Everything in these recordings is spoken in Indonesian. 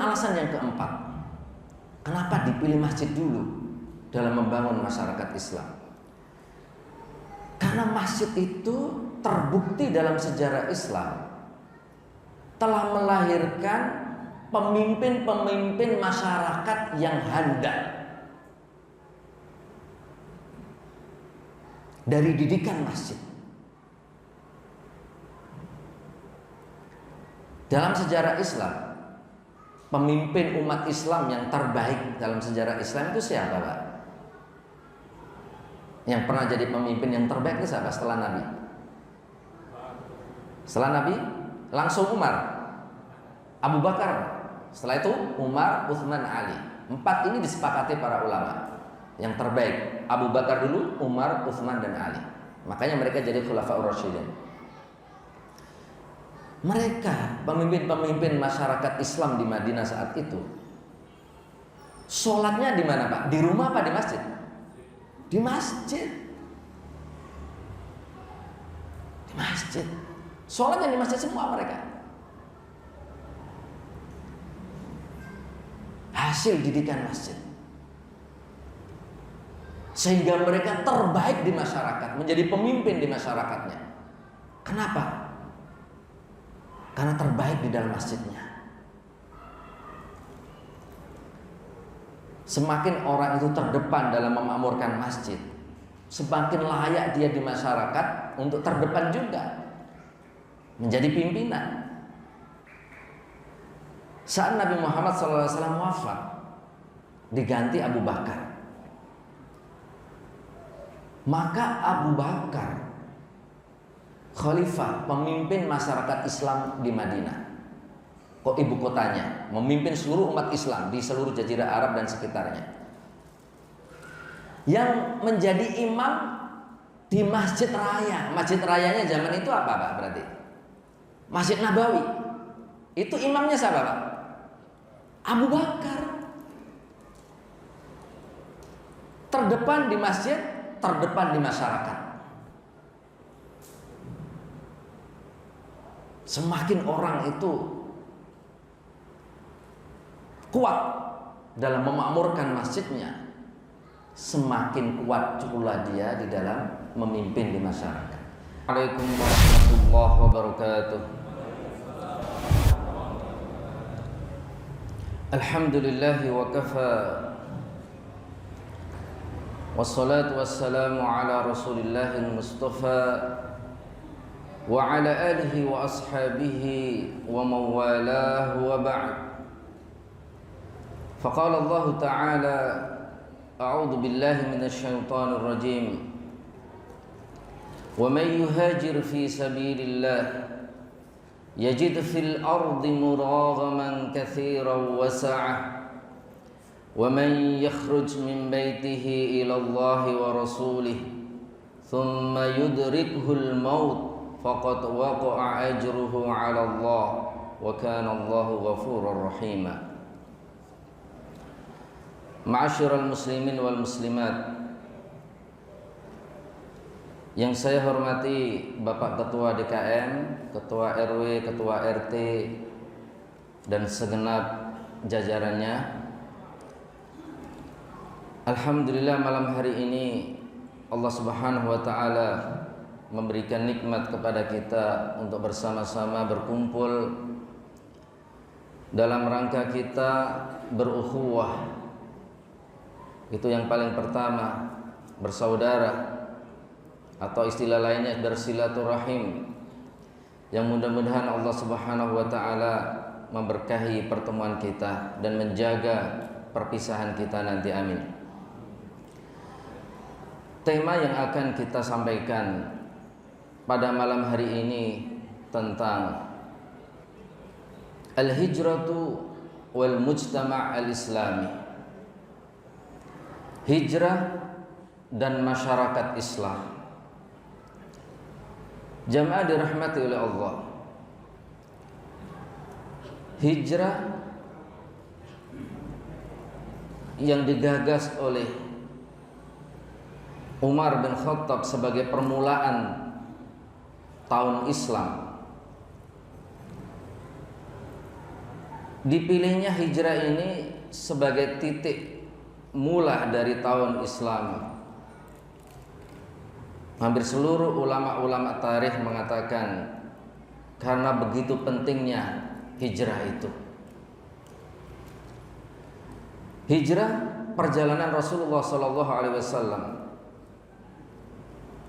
alasan yang keempat, kenapa dipilih masjid dulu dalam membangun masyarakat Islam? Karena masjid itu terbukti dalam sejarah Islam telah melahirkan pemimpin-pemimpin masyarakat yang handal dari didikan masjid. Dalam sejarah Islam, pemimpin umat Islam yang terbaik dalam sejarah Islam itu siapa, Pak? Yang pernah jadi pemimpin yang terbaik itu siapa setelah Nabi? Setelah Nabi langsung Umar, Abu Bakar, setelah itu Umar, Utsman, Ali. 4 ini disepakati para ulama. Yang terbaik Abu Bakar dulu, Umar, Utsman, dan Ali. Makanya mereka jadi Khulafaur Rasyidin. Mereka pemimpin-pemimpin masyarakat Islam di Madinah saat itu. Sholatnya di mana, Pak? Di rumah apa di masjid? Di masjid. Di masjid. Sholatnya di masjid semua mereka. Hasil didikan masjid. Sehingga mereka terbaik di masyarakat, menjadi pemimpin di masyarakatnya. Kenapa? Karena terbaik di dalam masjidnya. Semakin orang itu terdepan dalam memakmurkan masjid, semakin layak dia di masyarakat untuk terdepan juga, menjadi pimpinan. Saat Nabi Muhammad SAW wafat, diganti Abu Bakar. Maka Abu Bakar khalifah, pemimpin masyarakat Islam di Madinah, kok ibu kotanya, memimpin seluruh umat Islam di seluruh jazirah Arab dan sekitarnya. Yang menjadi imam di Masjid Raya. Masjid Rayanya zaman itu apa, Pak? Berarti Masjid Nabawi. Itu imamnya siapa, Pak? Abu Bakar. Terdepan di masjid, terdepan di masyarakat. Semakin orang itu kuat dalam memakmurkan masjidnya, semakin kuat pula dia di dalam memimpin di masyarakat. Waalaikumsalam warahmatullahi wabarakatuh. Alhamdulillahi wa kafa, wassalatu wassalamu ala rasulillahil mustafa wa ala alihi wa ashabihi wa mawalahu wa ba'd. Faqala Allah ta'ala, a'udzu billahi minasy syaithanir rajim. Wa may yuhajir fi sabilillah yajid fil ardi muragaman katsiran wa sa'ah. Wa man yakhruj min baitihi ila Allah wa rasulih thumma yudrikuhul maut faqad waqa'a ajruhu 'ala Allah wa kana Allahu ghafurur rahima. Ma'asyiral muslimin wal muslimat, yang saya hormati Bapak Ketua DKM, Ketua RW, Ketua RT, dan segenap jajarannya. Alhamdulillah malam hari ini Allah Subhanahu wa taala memberikan nikmat kepada kita untuk bersama-sama berkumpul dalam rangka kita berukhuwah. Itu yang paling pertama, bersaudara, atau istilah lainnya bersilaturahim. Yang mudah-mudahan Allah Subhanahu wa taala memberkahi pertemuan kita dan menjaga perpisahan kita nanti, amin. Tema yang akan kita sampaikan pada malam hari ini tentang al-hijratu wal mujtama' al-islami. Hijrah dan masyarakat Islam. Jamaah dirahmati oleh Allah, hijrah yang digagas oleh Umar bin Khattab sebagai permulaan tahun Islam Dipilihnya hijrah ini sebagai titik mula dari tahun Islam. Hampir seluruh ulama-ulama tarikh mengatakan karena begitu pentingnya hijrah itu. Hijrah perjalanan Rasulullah SAW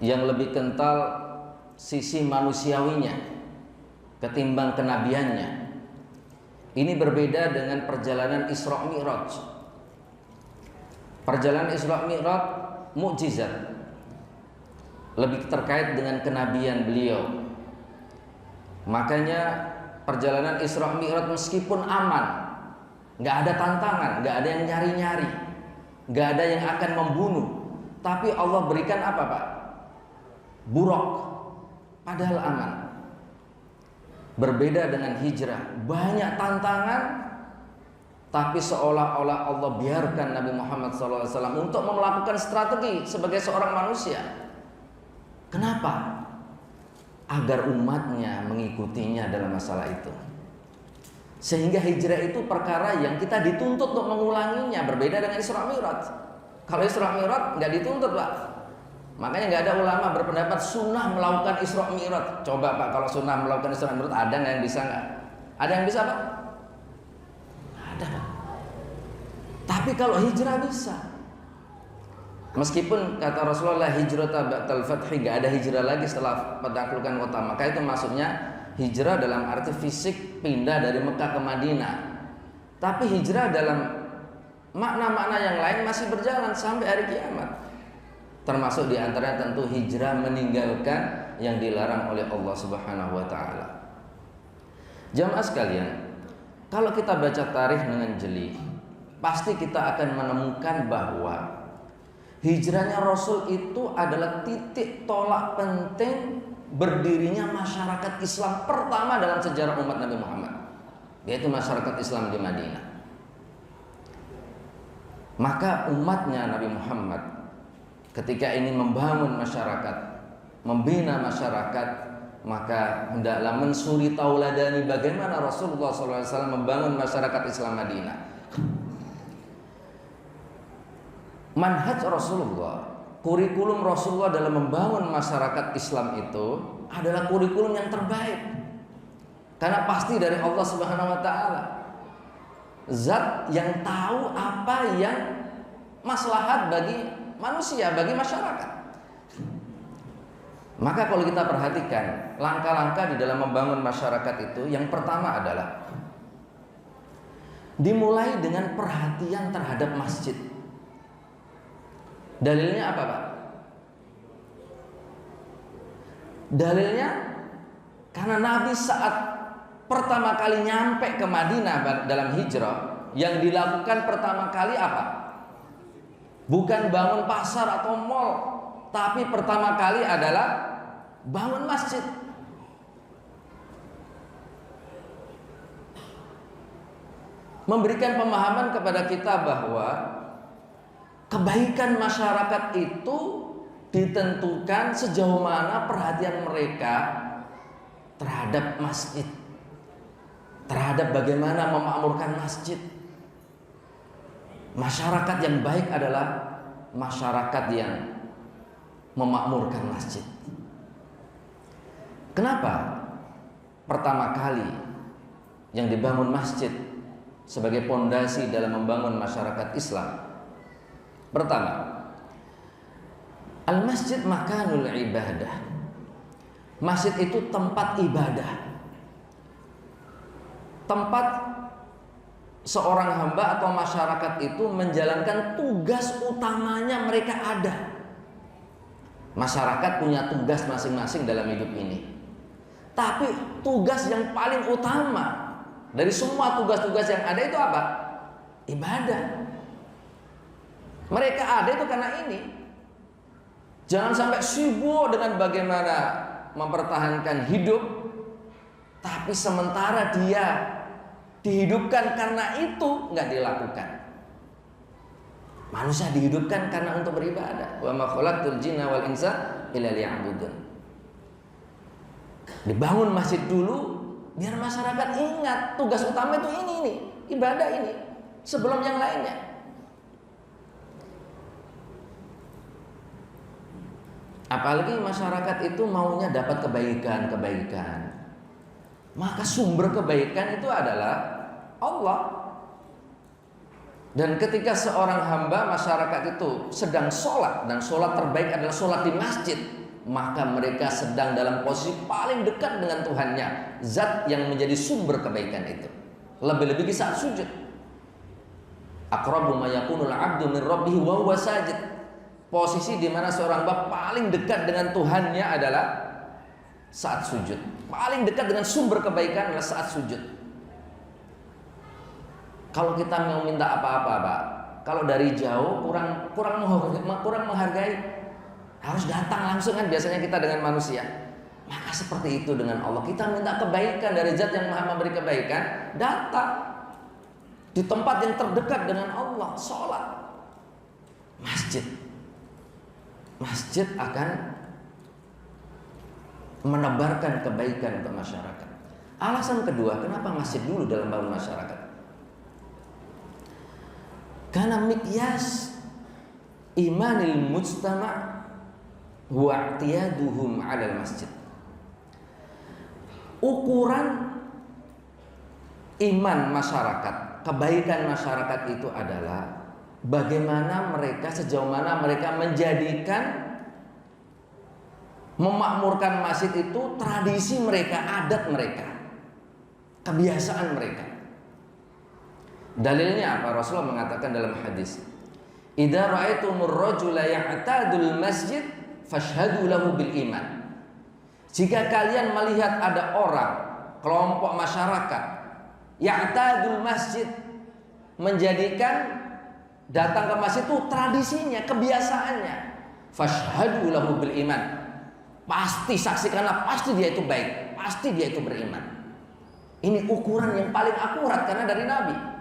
yang lebih kental sisi manusiawinya ketimbang kenabiannya. Ini berbeda dengan perjalanan Isra Mi'raj. Perjalanan Isra Mi'raj mukjizat, lebih terkait dengan kenabian beliau. Makanya perjalanan Isra Mi'raj meskipun aman, nggak ada tantangan, nggak ada yang nyari-nyari, nggak ada yang akan membunuh, tapi Allah berikan apa Pak? Buraq, padahal aman. Berbeda dengan hijrah, banyak tantangan, tapi seolah-olah Allah biarkan Nabi Muhammad SAW untuk melakukan strategi sebagai seorang manusia. Kenapa? Agar umatnya mengikutinya dalam masalah itu. Sehingga hijrah itu perkara yang kita dituntut untuk mengulanginya, berbeda dengan Isra Mi'raj. Kalau Isra Mi'raj nggak dituntut Pak. Makanya nggak ada ulama berpendapat sunnah melakukan Isra Mi'raj. Coba Pak, kalau sunnah melakukan Isra Mi'raj ada nggak yang bisa nggak? Ada yang bisa Pak? Ada Pak. Tapi kalau hijrah bisa. Meskipun kata Rasulullah hijrata ba'dal fathi, nggak ada hijrah lagi setelah penaklukan kota Makkah, itu maksudnya hijrah dalam arti fisik pindah dari Mekah ke Madinah. Tapi hijrah dalam makna-makna yang lain masih berjalan sampai hari kiamat. Termasuk diantaranya tentu hijrah meninggalkan yang dilarang oleh Allah Subhanahu wa ta'ala. Jamaah sekalian, kalau kita baca tarikh dengan jeli, pasti kita akan menemukan bahwa hijrahnya Rasul itu adalah titik tolak penting berdirinya masyarakat Islam pertama dalam sejarah umat Nabi Muhammad, yaitu masyarakat Islam di Madinah. Maka umatnya Nabi Muhammad ketika ingin membangun masyarakat, membina masyarakat, maka hendaklah mensuri tauladani bagaimana Rasulullah SAW membangun masyarakat Islam Madinah. Manhaj Rasulullah, kurikulum Rasulullah dalam membangun masyarakat Islam itu adalah kurikulum yang terbaik. Karena pasti dari Allah Subhanahu wa ta'ala, zat yang tahu apa yang maslahat bagi manusia, bagi masyarakat. Maka kalau kita perhatikan langkah-langkah di dalam membangun masyarakat itu, yang pertama adalah dimulai dengan perhatian terhadap masjid. Dalilnya apa Pak? Dalilnya karena Nabi saat pertama kali nyampe ke Madinah dalam hijrah, yang dilakukan pertama kali apa? Bukan bangun pasar atau mal, tapi pertama kali adalah bangun masjid. Memberikan pemahaman kepada kita bahwa kebaikan masyarakat itu ditentukan sejauh mana perhatian mereka terhadap masjid, terhadap bagaimana memakmurkan masjid. Masyarakat yang baik adalah masyarakat yang memakmurkan masjid. Kenapa pertama kali yang dibangun masjid sebagai pondasi dalam membangun masyarakat Islam? Pertama, al-masjid makanul ibadah. Masjid itu tempat ibadah, tempat seorang hamba atau masyarakat itu menjalankan tugas utamanya mereka ada. Masyarakat punya tugas masing-masing dalam hidup ini, tapi tugas yang paling utama dari semua tugas-tugas yang ada itu apa? Ibadah. Mereka ada itu karena ini. Jangan sampai sibuk dengan bagaimana mempertahankan hidup, tapi sementara dia dihidupkan karena itu nggak dilakukan. Manusia dihidupkan karena untuk beribadah. Wa ma khalaqtul jinna wal insa illa liya'budun. Dibangun masjid dulu Biar masyarakat ingat tugas utama itu ini, ibadah ini sebelum yang lainnya. Apalagi masyarakat itu maunya dapat kebaikan. Maka sumber kebaikan itu adalah Allah. Dan ketika seorang hamba masyarakat itu sedang sholat, dan sholat terbaik adalah sholat di masjid, maka mereka sedang dalam posisi paling dekat dengan Tuhannya, zat yang menjadi sumber kebaikan itu. Lebih-lebih di saat sujud. Aqrabu ma yakunul 'abdu min rabbih wa huwa sajid. Posisi di mana seorang hamba paling dekat dengan Tuhannya adalah saat sujud. Paling dekat dengan sumber kebaikan adalah saat sujud. Kalau kita mau minta apa-apa, Pak, kalau dari jauh kurang menghargai, harus datang langsung kan biasanya kita dengan manusia. Maka seperti itu dengan Allah. Kita minta kebaikan dari zat yang Maha memberi kebaikan, datang di tempat yang terdekat dengan Allah, sholat. Masjid akan menebarkan kebaikan ke masyarakat. Alasan kedua, kenapa masjid dulu dalam bangun masyarakat? Karena miqyas imanil mujtama' wa i'tiyaduhum 'alal masjid. Ukuran iman masyarakat, kebaikan masyarakat itu adalah bagaimana mereka, sejauh mana mereka menjadikan, memakmurkan masjid itu tradisi mereka, adat mereka, kebiasaan mereka. Dalilnya apa? Rasulullah mengatakan dalam hadis, "Idza ra'aitumur rajula ya'tadul masjid fashhadu lahu bil iman." Jika kalian melihat ada orang, kelompok masyarakat ya'tadul masjid, menjadikan datang ke masjid itu tradisinya, kebiasaannya, fashhadu lahu bil iman. Pasti saksikanlah, pasti dia itu baik, pasti dia itu beriman. Ini ukuran yang paling akurat karena dari Nabi.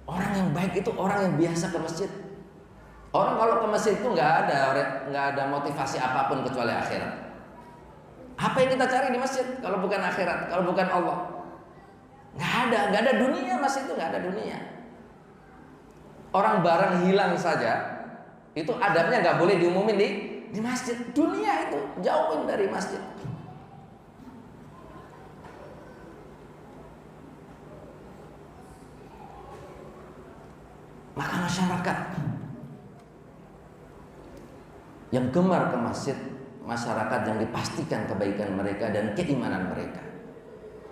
Orang yang baik itu orang yang biasa ke masjid. Orang kalau ke masjid itu nggak ada motivasi apapun kecuali akhirat. Apa yang kita cari di masjid kalau bukan akhirat, kalau bukan Allah? Nggak ada dunia. Masjid itu nggak ada dunia. Orang barang hilang saja itu adabnya nggak boleh diumumin di masjid. Dunia itu jauhin dari masjid. Maka masyarakat yang gemar ke masjid, masyarakat yang dipastikan kebaikan mereka dan keimanan mereka.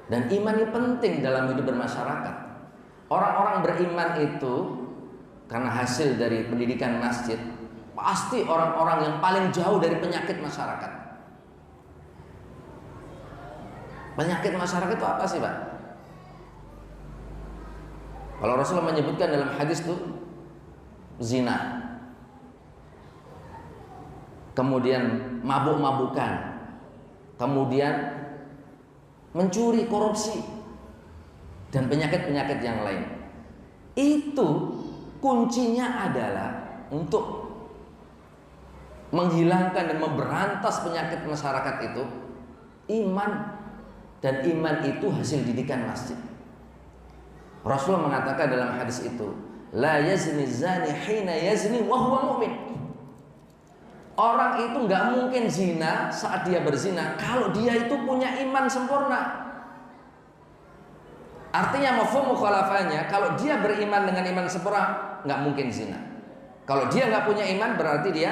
Dan iman ini penting dalam hidup bermasyarakat. Orang-orang beriman itu karena hasil dari pendidikan masjid, pasti orang-orang yang paling jauh dari penyakit masyarakat. Penyakit masyarakat itu apa sih, Pak? Kalau Rasulullah menyebutkan dalam hadis itu zina, kemudian mabuk-mabukan, kemudian mencuri, korupsi, dan penyakit-penyakit yang lain. Itu kuncinya adalah untuk menghilangkan dan memberantas penyakit masyarakat itu iman, dan iman itu hasil didikan masjid. Rasulullah mengatakan dalam hadis itu, la yazni zani hina yazni wa huwa mu'min. Orang itu nggak mungkin zina saat dia berzina kalau dia itu punya iman sempurna. Artinya mafhum mukhalafahnya, kalau dia beriman dengan iman sempurna nggak mungkin zina. Kalau dia nggak punya iman berarti dia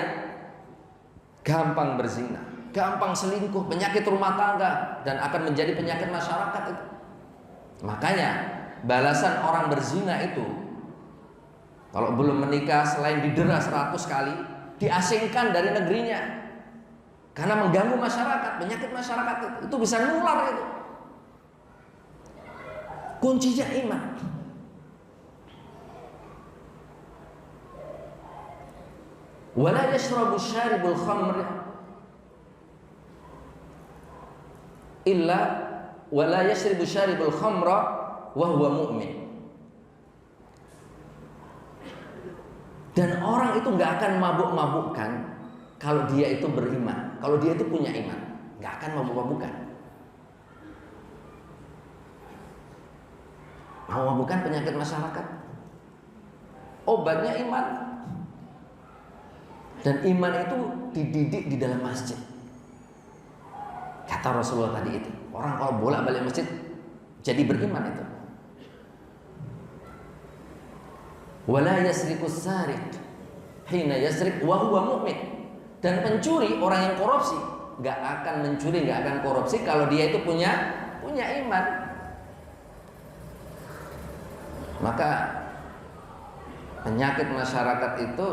gampang berzina, gampang selingkuh, penyakit rumah tangga, dan akan menjadi penyakit masyarakat itu. Makanya balasan orang berzina itu, kalau belum menikah selain didera 100 kali, diasingkan dari negerinya karena mengganggu masyarakat, penyakit masyarakat itu bisa nular itu. Kuncinya iman. Wala yashrabu syaribul khamr illa wala yashrabu syaribul khamra wa huwa mu'min. Dan orang itu nggak akan mabuk-mabukkan kalau dia itu beriman, kalau dia itu punya iman, nggak akan mabuk-mabukkan. bukan penyakit masyarakat. Obatnya iman. Dan iman itu dididik di dalam masjid. Kata Rasulullah tadi itu, orang kalau bolak-balik masjid jadi beriman itu. Wala yasriqus sariq hina yasriq wa huwa mu'min. Dan pencuri, orang yang korupsi, nggak akan mencuri, nggak akan korupsi kalau dia itu punya iman. Maka penyakit masyarakat itu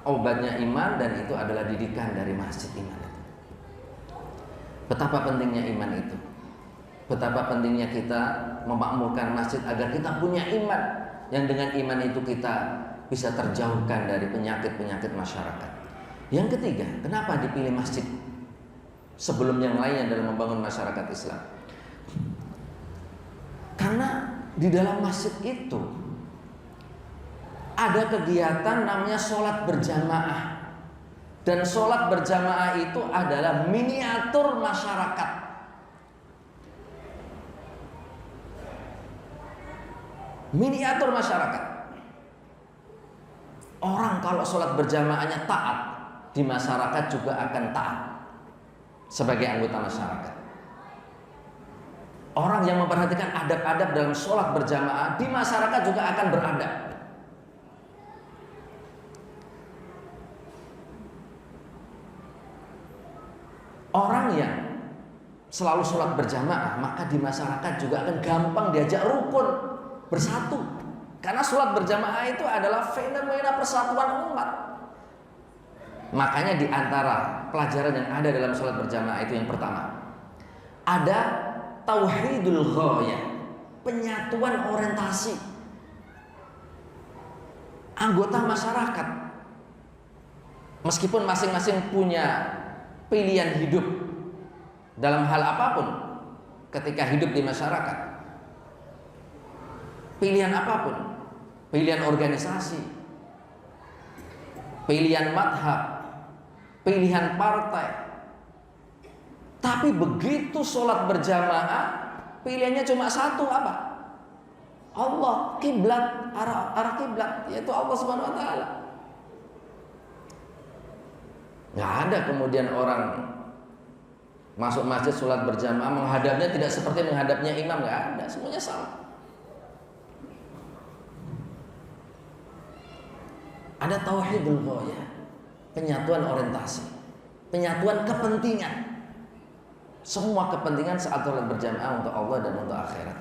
obatnya iman, dan itu adalah didikan dari masjid iman itu. Betapa pentingnya iman itu. Betapa pentingnya kita memakmurkan masjid agar kita punya iman, yang dengan iman itu kita bisa terjauhkan dari penyakit-penyakit masyarakat. Yang ketiga, kenapa dipilih masjid sebelum yang lainnya dalam membangun masyarakat Islam? Karena di dalam masjid itu ada kegiatan namanya sholat berjamaah. Dan sholat berjamaah itu adalah miniatur masyarakat. Miniatur masyarakat. Orang kalau sholat berjamaahnya taat, di masyarakat juga akan taat sebagai anggota masyarakat. Orang yang memperhatikan adab-adab dalam sholat berjamaah, di masyarakat juga akan beradab. Orang yang selalu sholat berjamaah, maka di masyarakat juga akan gampang diajak rukun, bersatu. Karena sholat berjamaah itu adalah fenomena persatuan umat. Makanya di antara pelajaran yang ada dalam sholat berjamaah itu, yang pertama, ada tauhidul ghayah, penyatuan orientasi anggota masyarakat. Meskipun masing-masing punya pilihan hidup dalam hal apapun ketika hidup di masyarakat, pilihan apapun, pilihan organisasi, pilihan madhab, pilihan partai, tapi begitu sholat berjamaah pilihannya cuma satu, apa? Allah, kiblat, arah kiblat, yaitu Allah Subhanahu wa taala. Nggak ada kemudian orang masuk masjid sholat berjamaah menghadapnya tidak seperti menghadapnya imam, nggak ada, semuanya sama. Ada tauhidul ghayah, penyatuan orientasi, penyatuan kepentingan. Semua kepentingan saat sholat berjamaah untuk Allah dan untuk akhirat.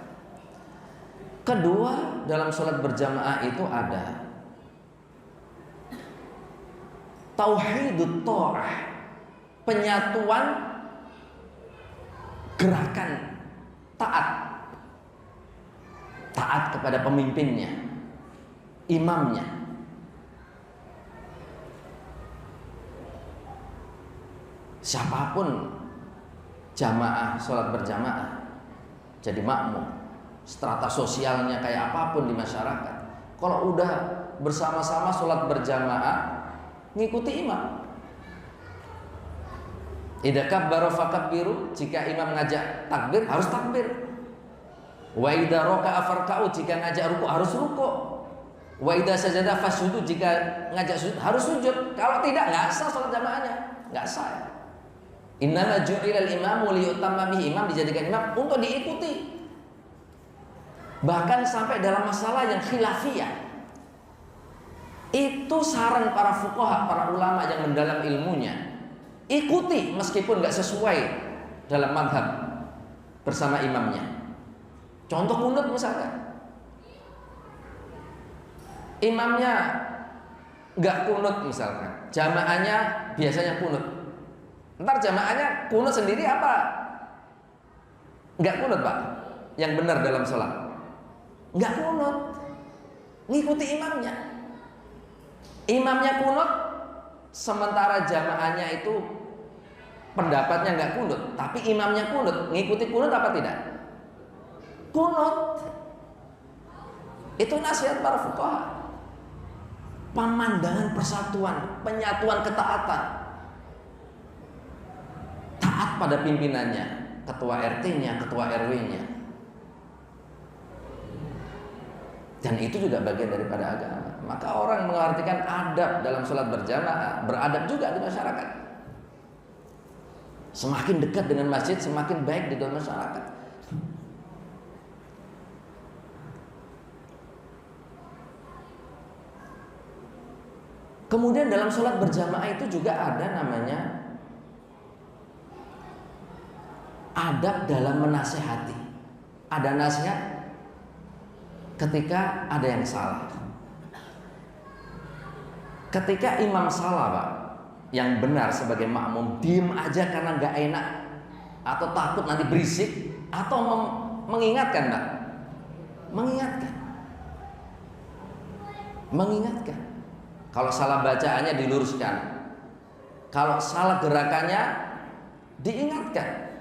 Kedua, dalam sholat berjamaah itu ada tauhidut ta'ah, penyatuan gerakan taat. Taat kepada pemimpinnya, imamnya. Siapapun jamaah, sholat berjamaah, jadi makmum, strata sosialnya kayak apapun di masyarakat, kalau udah bersama-sama sholat berjamaah, ngikuti imam. Idza kabbara fakabbiru, jika imam ngajak takbir harus takbir. Wa idza raka'a farka'u, jika ngajak ruku harus ruku. Wa idza sajada fasjudu, jika ngajak sujud harus sujud. Kalau tidak, nggak sah sholat jamaahnya, nggak sah. Innama ju'ilal imamu liyutamma bihi, imam dijadikan imam untuk diikuti. Bahkan sampai dalam masalah yang khilafiyah, itu saran para fuqaha, para ulama yang mendalam ilmunya, ikuti meskipun nggak sesuai dalam madhab bersama imamnya. Contoh kunut misalkan, imamnya nggak kunut misalkan, jamaahnya biasanya kunut. Ntar jamaahnya kunut sendiri apa? Nggak kunut, Pak? Yang benar dalam sholat nggak kunut, ngikuti imamnya. Imamnya kunut, sementara jamaahnya itu pendapatnya nggak kunut, tapi imamnya kunut, ngikuti kunut apa tidak? Kunut. Itu nasihat para fuqaha. Pemandangan persatuan, penyatuan ketaatan. Taat pada pimpinannya, ketua RT-nya, ketua RW-nya. Dan itu juga bagian daripada agama. Maka orang mengartikan adab dalam sholat berjamaah, beradab juga di masyarakat. Semakin dekat dengan masjid, semakin baik di dalam masyarakat. Kemudian dalam sholat berjamaah itu juga ada namanya adab dalam menasehati. Ada nasihat ketika ada yang salah. Ketika imam salah, Pak, yang benar sebagai makmum diem aja karena nggak enak atau takut nanti berisik, atau mengingatkan, Pak, mengingatkan. Kalau salah bacaannya diluruskan, kalau salah gerakannya diingatkan,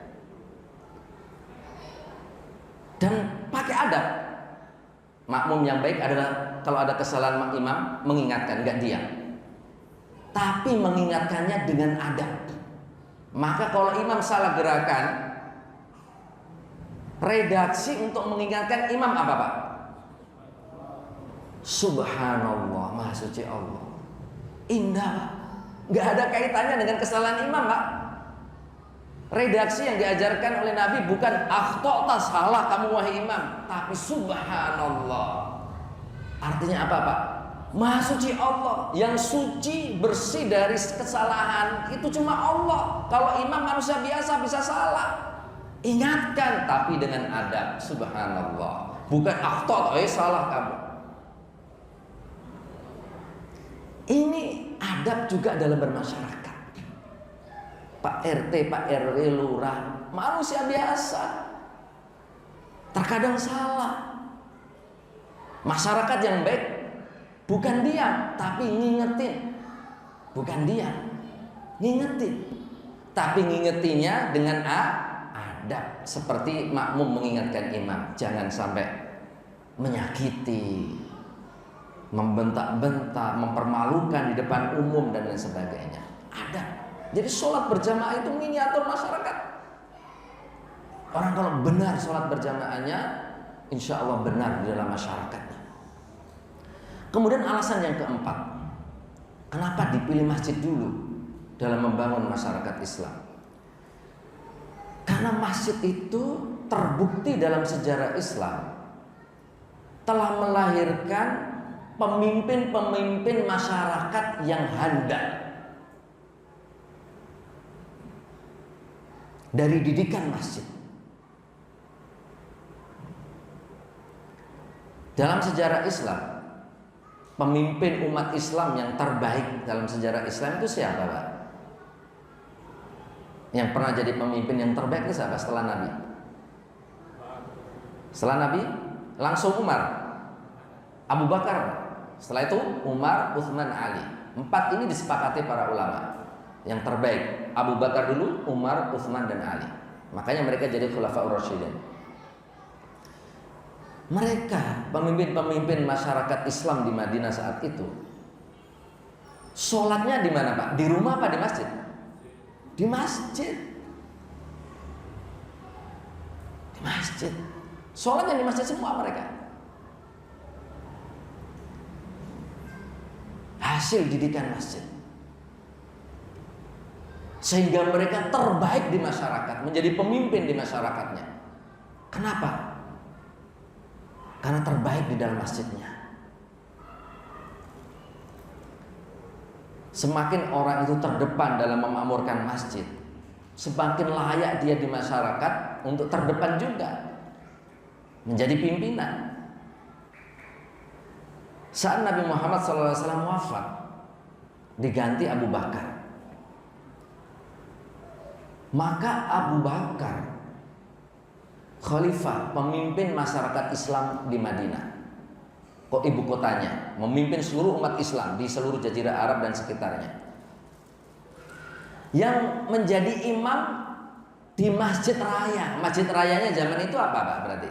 dan pakai adab. Makmum yang baik adalah kalau ada kesalahan imam mengingatkan, nggak diam, tapi mengingatkannya dengan adab. Maka kalau imam salah gerakan, redaksi untuk mengingatkan imam apa, Pak? Subhanallah, Maha Suci Allah. Indah, Pak. Nggak ada kaitannya dengan kesalahan imam, Pak. Redaksi yang diajarkan oleh Nabi bukan akhtota, salah kamu wahai imam, tapi subhanallah. Artinya apa, Pak? Maha Suci Allah, yang suci bersih dari kesalahan itu cuma Allah. Kalau imam manusia biasa bisa salah. Ingatkan tapi dengan adab. Subhanallah. Bukan akhtota, salah kamu. Ini adab juga dalam bermasyarakat. Pak RT, Pak RW, lurah, manusia biasa, terkadang salah. Masyarakat yang baik bukan diam, tapi ngingetin. Bukan diam, ngingetin, tapi ngingetinnya dengan adab. Seperti makmum mengingatkan imam, jangan sampai menyakiti, membentak-bentak, mempermalukan di depan umum dan lain sebagainya. Adab. Jadi sholat berjamaah itu miniatur masyarakat. Orang kalau benar sholat berjamaahnya, insya Allah benar di dalam masyarakatnya. Kemudian alasan yang keempat, kenapa dipilih masjid dulu dalam membangun masyarakat Islam? Karena masjid itu terbukti dalam sejarah Islam telah melahirkan pemimpin-pemimpin masyarakat yang handal. Dari didikan masjid. Dalam sejarah Islam, pemimpin umat Islam yang terbaik dalam sejarah Islam itu siapa, Pak? Yang pernah jadi pemimpin yang terbaik itu siapa setelah Nabi? Setelah Nabi, langsung Umar, Abu Bakar. Setelah itu Umar, Utsman, Ali. 4 ini disepakati para ulama. Yang terbaik Abu Bakar dulu, Umar, Utsman, dan Ali. Makanya mereka jadi Khulafaur Rasyidin. Mereka pemimpin-pemimpin masyarakat Islam di Madinah saat itu. Sholatnya di mana, Pak? Di rumah apa di masjid? Di masjid. Di masjid. Sholatnya di masjid semua mereka. Hasil didikan masjid. Sehingga mereka terbaik di masyarakat, menjadi pemimpin di masyarakatnya. Kenapa? Karena terbaik di dalam masjidnya. Semakin orang itu terdepan dalam memakmurkan masjid, semakin layak dia di masyarakat untuk terdepan juga, menjadi pimpinan. Saat Nabi Muhammad SAW wafat, diganti Abu Bakar. Maka Abu Bakar khalifah, pemimpin masyarakat Islam di Madinah, kok ibu kotanya, memimpin seluruh umat Islam di seluruh jazirah Arab dan sekitarnya. Yang menjadi imam di Masjid Raya. Masjid Rayanya zaman itu apa, Pak? Berarti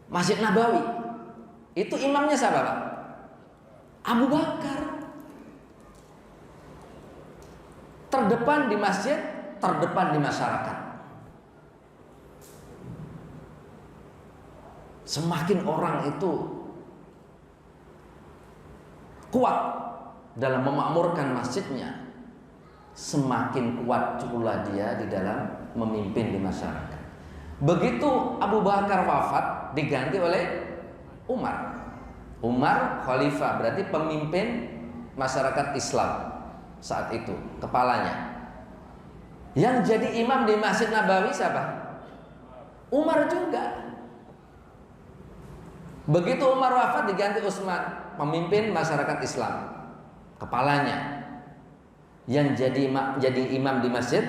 Masjid Nabawi. Itu imamnya siapa, Pak? Abu Bakar. Terdepan di masjid, terdepan di masyarakat. Semakin orang itu kuat dalam memakmurkan masjidnya, semakin kuat pula dia di dalam memimpin di masyarakat. Begitu Abu Bakar wafat, diganti oleh Umar. Umar khalifah, berarti pemimpin masyarakat Islam saat itu, kepalanya. Yang jadi imam di Masjid Nabawi siapa? Umar juga. Begitu Umar wafat, diganti Utsman, pemimpin masyarakat Islam, kepalanya. Yang jadi imam di masjid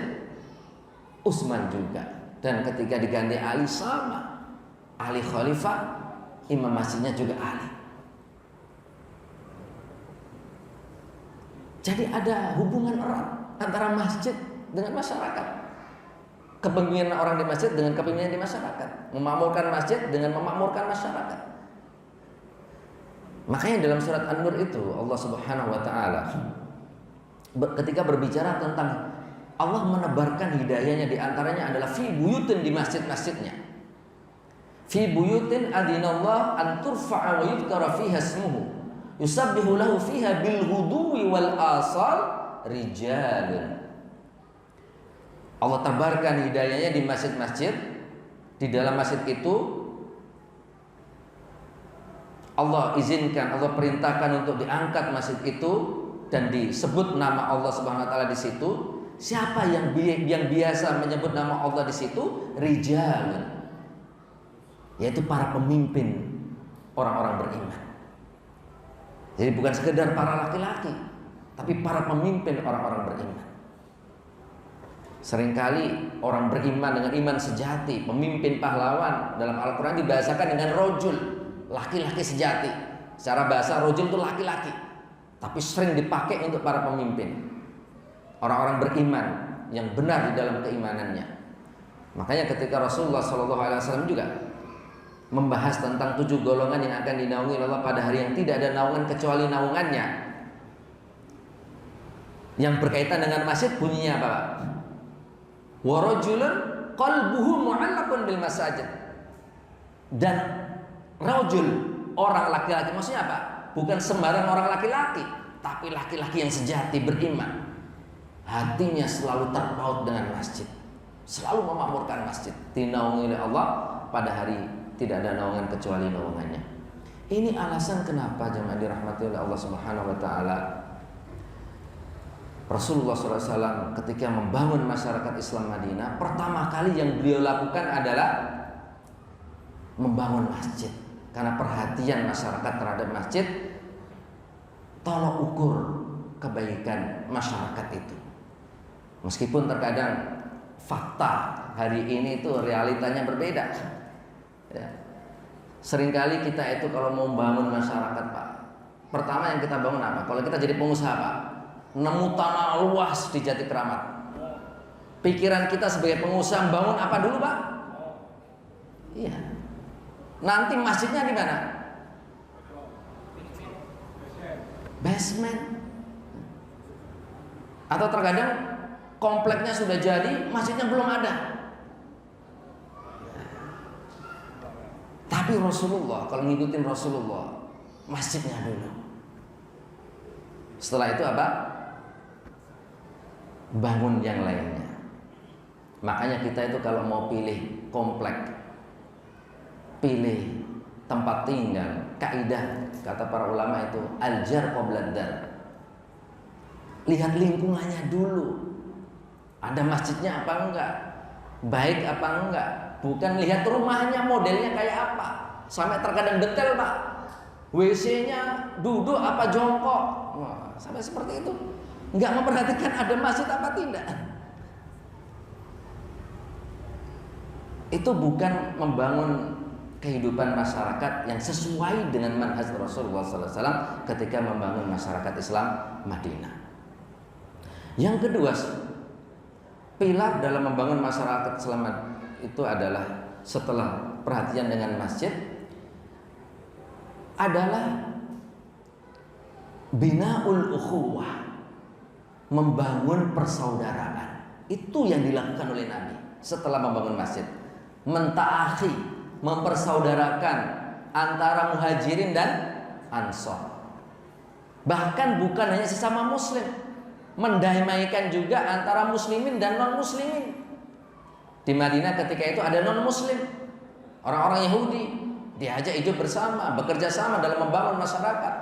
Utsman juga. Dan ketika diganti Ali sama, Ali khalifah, imam masjidnya juga Ali. Jadi ada hubungan erat antara masjid dengan masyarakat. Kepemimpinan orang di masjid dengan kepemimpinan di masyarakat. Memakmurkan masjid dengan memakmurkan masyarakat. Makanya dalam surat An-Nur itu Allah Subhanahu wa taala ketika berbicara tentang Allah menebarkan hidayahnya, di antaranya adalah fi buyutin, di masjid-masjidnya. Fi buyutin adinallah an turfa'a wa yudhkara fiha ismuhu yusabbihu lahu fiha bil ghuduwi wal asal rijalun. Allah tabarkan hidayahnya di masjid-masjid. Di dalam masjid itu Allah izinkan, Allah perintahkan untuk diangkat masjid itu dan disebut nama Allah Subhanahu wa taala di situ. Siapa yang biasa menyebut nama Allah di situ? Rijalun, yaitu para pemimpin orang-orang beriman. Jadi bukan sekedar para laki-laki, tapi para pemimpin orang-orang beriman. Seringkali orang beriman dengan iman sejati, pemimpin pahlawan, dalam Al-Quran dibahasakan dengan rojul, laki-laki sejati. Secara bahasa rojul itu laki-laki, tapi sering dipakai untuk para pemimpin, orang-orang beriman yang benar di dalam keimanannya. Makanya ketika Rasulullah SAW juga membahas tentang 7 golongan yang akan dinaungi Allah pada hari yang tidak ada naungan kecuali naungannya, yang berkaitan dengan masjid, bunyinya apa, Pak? Wa rajulun qalbuhu mu'allaqun bil masajid. Dan rajul, orang laki-laki, maksudnya apa? Bukan sembarang orang laki-laki, tapi laki-laki yang sejati beriman. Hatinya selalu terpaut dengan masjid, selalu memakmurkan masjid, dinaungi oleh Allah pada hari tidak ada naungan kecuali naungannya. Ini alasan kenapa jemaah dirahmati oleh Allah Subhanahu wa taala, Rasulullah SAW ketika membangun masyarakat Islam Madinah, pertama kali yang beliau lakukan adalah membangun masjid. Karena perhatian masyarakat terhadap masjid, tolok ukur kebaikan masyarakat itu. Meskipun terkadang fakta hari ini itu realitanya berbeda, ya. Seringkali kita itu kalau mau bangun masyarakat, Pak, pertama yang kita bangun apa? Kalau kita jadi pengusaha, Pak, nemu tanah luas di Jati Kramat, pikiran kita sebagai pengusaha bangun apa dulu, Pak? Iya. Nanti masjidnya di mana? Basement. Atau terkadang kompleknya sudah jadi, masjidnya belum ada. Tapi Rasulullah, kalau ngikutin Rasulullah, masjidnya dulu. Setelah itu apa? Bangun yang lainnya. Makanya kita itu kalau mau pilih komplek, pilih tempat tinggal, kaidah kata para ulama itu al-jar qabla ad-dar. Lihat lingkungannya dulu. Ada masjidnya apa enggak? Baik apa enggak? Bukan lihat rumahnya modelnya kayak apa. Sampai terkadang detail, Pak. WC-nya duduk apa jongkok. Wah, sampai seperti itu. Enggak memperhatikan ada masjid apa tidak. Itu bukan membangun kehidupan masyarakat yang sesuai dengan manhaj Rasulullah SAW ketika membangun masyarakat Islam Madinah. Yang kedua, pilar dalam membangun masyarakat selamat itu adalah setelah perhatian dengan masjid adalah binaul ukhuwah, membangun persaudaraan. Itu yang dilakukan oleh Nabi setelah membangun masjid, mentaakhi, mempersaudarakan antara muhajirin dan ansor. Bahkan bukan hanya sesama muslim, mendamaikan juga antara muslimin dan non muslimin. Di Madinah ketika itu ada non muslim, orang-orang Yahudi, diajak hidup bersama, bekerja sama dalam membangun masyarakat.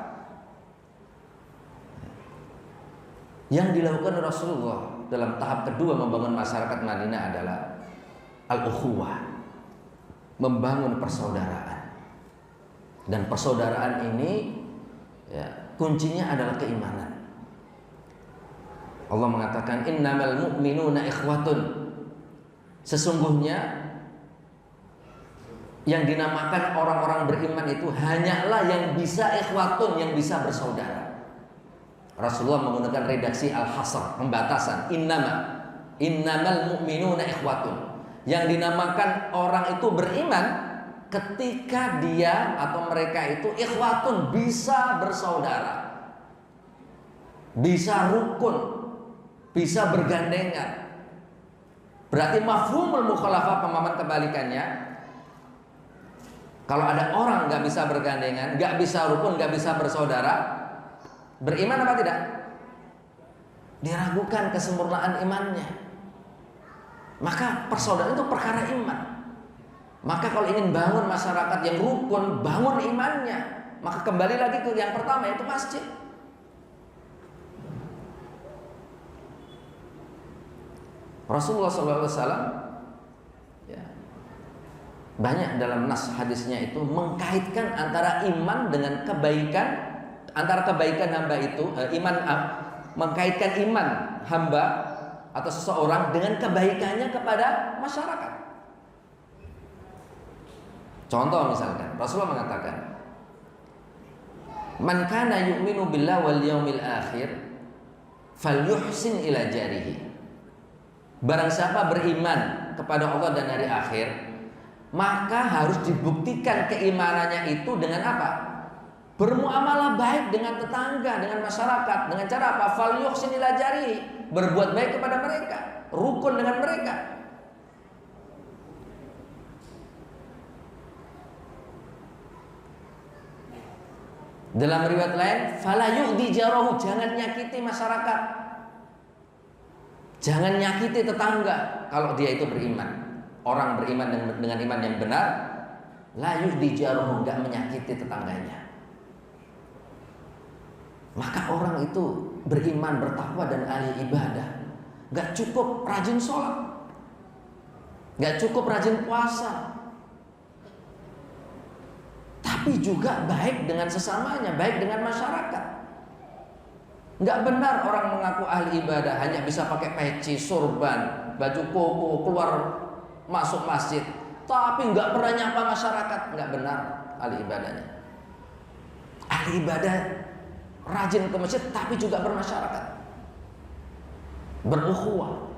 Yang dilakukan Rasulullah dalam tahap kedua membangun masyarakat Madinah adalah al-ukhuwah, membangun persaudaraan. Dan persaudaraan ini ya, kuncinya adalah keimanan. Allah mengatakan innamal mu'minuna ikhwatun. Sesungguhnya yang dinamakan orang-orang beriman itu hanyalah yang bisa ikhwatun, yang bisa bersaudara. Rasulullah menggunakan redaksi al-hasr, pembatasan. Innamal mu'minuna ikhwatun. Yang dinamakan orang itu beriman ketika dia atau mereka itu ikhwatun, bisa bersaudara, bisa rukun, bisa bergandengan. Berarti mafhumul mukhalafah, pemahaman kebalikannya, kalau ada orang nggak bisa bergandengan, nggak bisa rukun, nggak bisa bersaudara, beriman apa tidak? Diragukan kesempurnaan imannya. Maka persaudaraan itu perkara iman. Maka kalau ingin bangun masyarakat yang rukun, bangun imannya, maka kembali lagi ke yang pertama, yaitu masjid. Rasulullah SAW ya, banyak dalam nas hadisnya itu mengkaitkan antara iman dengan kebaikan, antara kebaikan hamba itu mengkaitkan iman hamba atau seseorang dengan kebaikannya kepada masyarakat. Contoh misalkan Rasulullah mengatakan, man kana yu'minu billahi wal yawmil akhir falyuhsin ila jarihi. Barang siapa beriman kepada Allah dan hari akhir, maka harus dibuktikan keimanannya itu dengan apa? Bermuamalah baik dengan tetangga, dengan masyarakat. Dengan cara apa? Falyuhsin ila jarihi, berbuat baik kepada mereka, rukun dengan mereka. Dalam riwayat lain, fala yu'di jarahu, jangan nyakiti masyarakat. Jangan nyakiti tetangga kalau dia itu beriman. Orang beriman dengan iman yang benar, la yu'di jarahu, enggak menyakiti tetangganya. Maka orang itu beriman, bertakwa dan ahli ibadah. Enggak cukup rajin sholat, enggak cukup rajin puasa, tapi juga baik dengan sesamanya, baik dengan masyarakat. Enggak benar orang mengaku ahli ibadah hanya bisa pakai peci, sorban, baju koko, keluar masuk masjid, tapi enggak pernah nyapa masyarakat. Enggak benar ahli ibadahnya. Ahli ibadah rajin ke masjid tapi juga bermasyarakat, berukhuwah,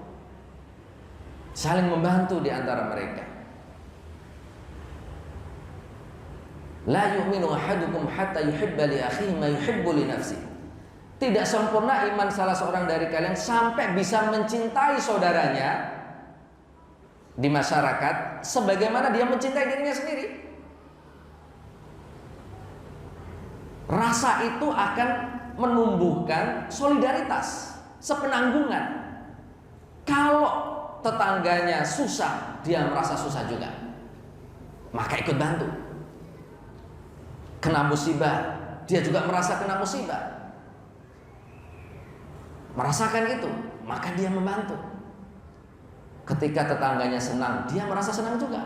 saling membantu di antara mereka. La yu'minu ahadukum hatta yuhibba li akhihi ma yuhibbu li nafsihi. Tidak sempurna iman salah seorang dari kalian sampai bisa mencintai saudaranya di masyarakat sebagaimana dia mencintai dirinya sendiri. Rasa itu akan menumbuhkan solidaritas, sepenanggungan. Kalau tetangganya susah, dia merasa susah juga, maka ikut bantu. Kena musibah, dia juga merasa kena musibah, merasakan itu, maka dia membantu. Ketika tetangganya senang, dia merasa senang juga.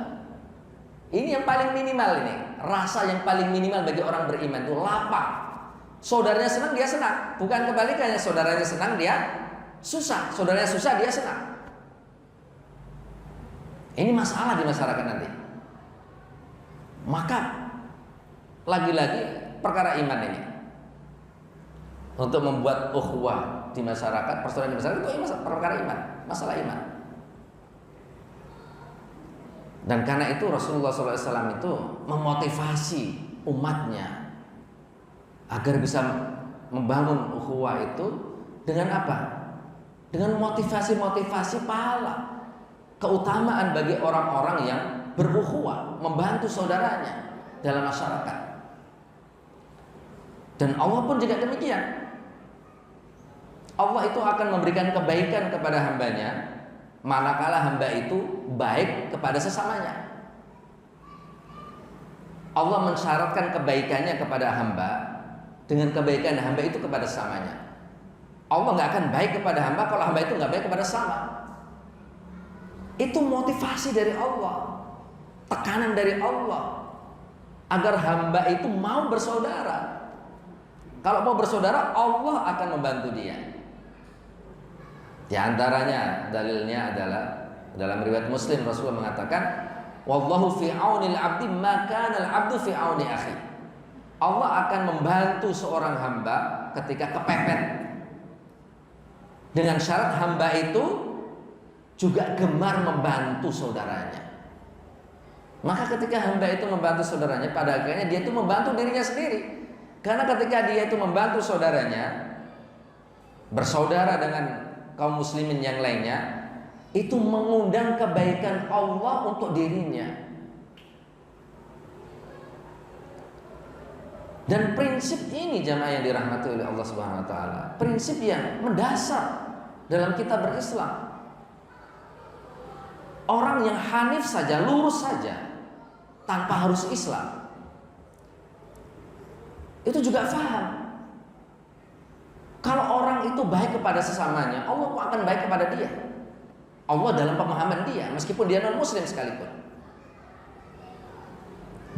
Ini yang paling minimal, ini rasa yang paling minimal bagi orang beriman itu lapang. Saudaranya senang, dia senang. Bukan kebalikannya, saudaranya senang, dia susah. Saudaranya susah, dia senang. Ini masalah di masyarakat nanti. Maka lagi-lagi perkara iman ini, untuk membuat ukhuwah di masyarakat, persaudaraan di masyarakat, itu perkara iman, masalah iman. Dan karena itu Rasulullah SAW itu memotivasi umatnya agar bisa membangun ukhuwah itu dengan apa? Dengan motivasi-motivasi pahala, keutamaan bagi orang-orang yang berukhuwah, membantu saudaranya dalam masyarakat. Dan Allah pun juga demikian. Allah itu akan memberikan kebaikan kepada hambanya manakala hamba itu baik kepada sesamanya. Allah mensyaratkan kebaikannya kepada hamba dengan kebaikan hamba itu kepada sesamanya. Allah nggak akan baik kepada hamba kalau hamba itu nggak baik kepada sama. Itu motivasi dari Allah, tekanan dari Allah agar hamba itu mau bersaudara. Kalau mau bersaudara, Allah akan membantu dia. Di antaranya dalilnya adalah dalam riwayat Muslim, Rasulullah mengatakan, wallahu fi aunil abdi ma kana al abdu fi auni akhi. Allah akan membantu seorang hamba ketika kepepet, dengan syarat hamba itu juga gemar membantu saudaranya. Maka ketika hamba itu membantu saudaranya, pada akhirnya dia itu membantu dirinya sendiri. Karena ketika dia itu membantu saudaranya, bersaudara dengan kaum muslimin yang lainnya, itu mengundang kebaikan Allah untuk dirinya. Dan prinsip ini jamaah yang dirahmati oleh Allah Subhanahu wa taala, prinsip yang mendasar dalam kita berislam. Orang yang hanif saja, lurus saja, tanpa harus Islam, itu juga faham kalau orang itu baik kepada sesamanya, Allah akan baik kepada dia. Allah dalam pemahaman dia, meskipun dia non muslim sekalipun.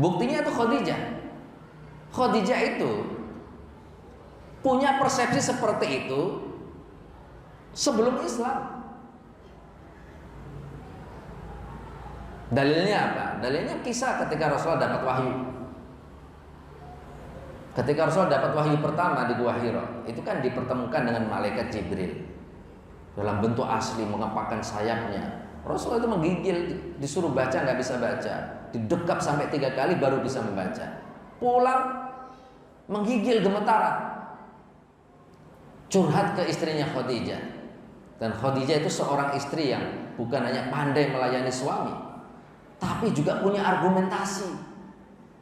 Buktinya itu Khadijah. Khadijah itu punya persepsi seperti itu sebelum Islam. Dalilnya apa? Dalilnya kisah ketika Rasulullah dapat wahyu. Ketika Rasulullah dapat wahyu pertama di Gua Hira, itu kan dipertemukan dengan malaikat Jibril dalam bentuk asli, mengepakkan sayapnya. Rasulullah itu menggigil, disuruh baca nggak bisa baca, didekap sampai 3 kali baru bisa membaca. Pulang menggigil gemetaran, curhat ke istrinya Khadijah. Dan Khadijah itu seorang istri yang bukan hanya pandai melayani suami, tapi juga punya argumentasi,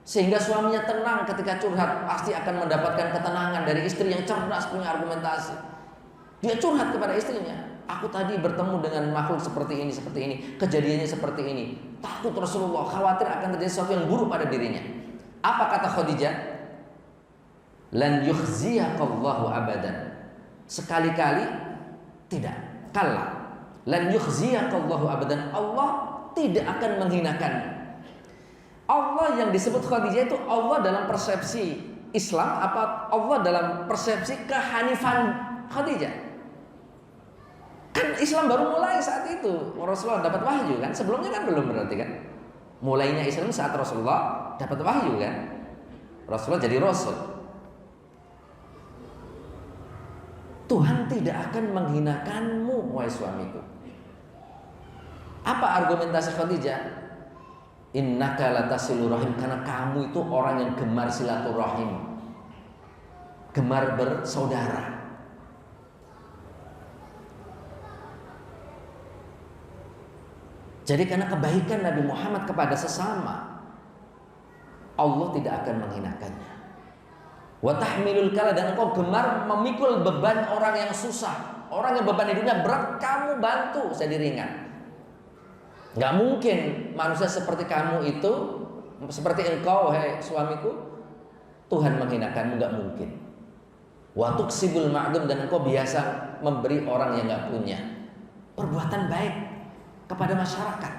sehingga suaminya tenang ketika curhat, pasti akan mendapatkan ketenangan dari istri yang cerdas, punya argumentasi. Dia curhat kepada istrinya, aku tadi bertemu dengan makhluk seperti ini, kejadiannya seperti ini. Takut Rasulullah, khawatir akan terjadi sesuatu yang buruk pada dirinya. Apa kata Khadijah? Lan yukhziyakallahu abadan. Sekali-kali tidak, kalla. Lan yukhziyakallahu abadan. Allah tidak akan menghinakanmu. Allah yang disebut Khadijah itu Allah dalam persepsi Islam apa Allah dalam persepsi kehanifan Khadijah? Kan Islam baru mulai saat itu, Rasulullah dapat wahyu kan? Sebelumnya kan belum, berarti kan? Mulainya Islam saat Rasulullah dapat wahyu kan? Rasulullah jadi Rasul. Tuhan tidak akan menghinakanmu, wahai suamiku. Apa argumentasi Khadijah? Innaka latasilu rahim, karena kamu itu orang yang gemar silaturahim, gemar bersaudara. Jadi karena kebaikan Nabi Muhammad kepada sesama, Allah tidak akan menghinakannya. Wa tahmilul kala, dan engkau gemar memikul beban orang yang susah, orang yang beban hidupnya berat, kamu bantu jadi ringan. Gak mungkin manusia seperti kamu itu, seperti engkau, hei suamiku, Tuhan menghinakanmu, gak mungkin. Wa tuksibul ma'dum, dan engkau biasa memberi orang yang gak punya. Perbuatan baik kepada masyarakat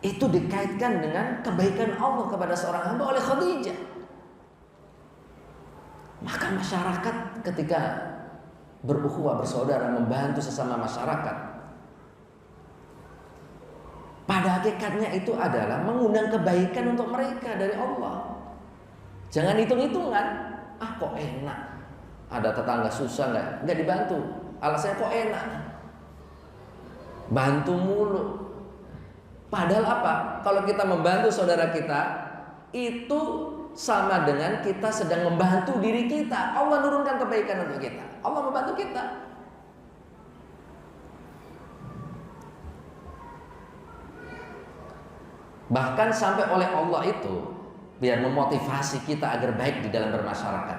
itu dikaitkan dengan kebaikan Allah kepada seorang hamba oleh Khadijah. Maka masyarakat ketika berukhuwah, bersaudara, membantu sesama masyarakat, pada hakikatnya itu adalah mengundang kebaikan untuk mereka dari Allah. Jangan hitung-hitungan, kok enak, ada tetangga susah nggak dibantu, alasannya kok enak, bantu mulu. Padahal apa? Kalau kita membantu saudara kita, itu sama dengan kita sedang membantu diri kita. Allah nurunkan kebaikan untuk kita, Allah membantu kita. Bahkan sampai oleh Allah itu biar memotivasi kita agar baik di dalam bermasyarakat.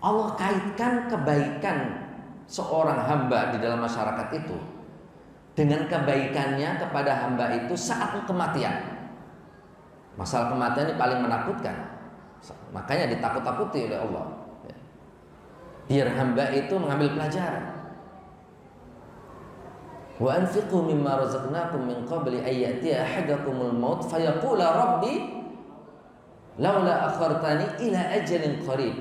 Allah kaitkan kebaikan seorang hamba di dalam masyarakat itu dengan kebaikannya kepada hamba itu saat kematian. Masalah kematian ini paling menakutkan, makanya ditakut-takuti oleh Allah, biar hamba itu mengambil pelajaran. Wa anfiqu mimma razaqnakum min qabli an ya'tiya ahadakumul maut fayaqula rabbi laula akhartani ila ajalin qarib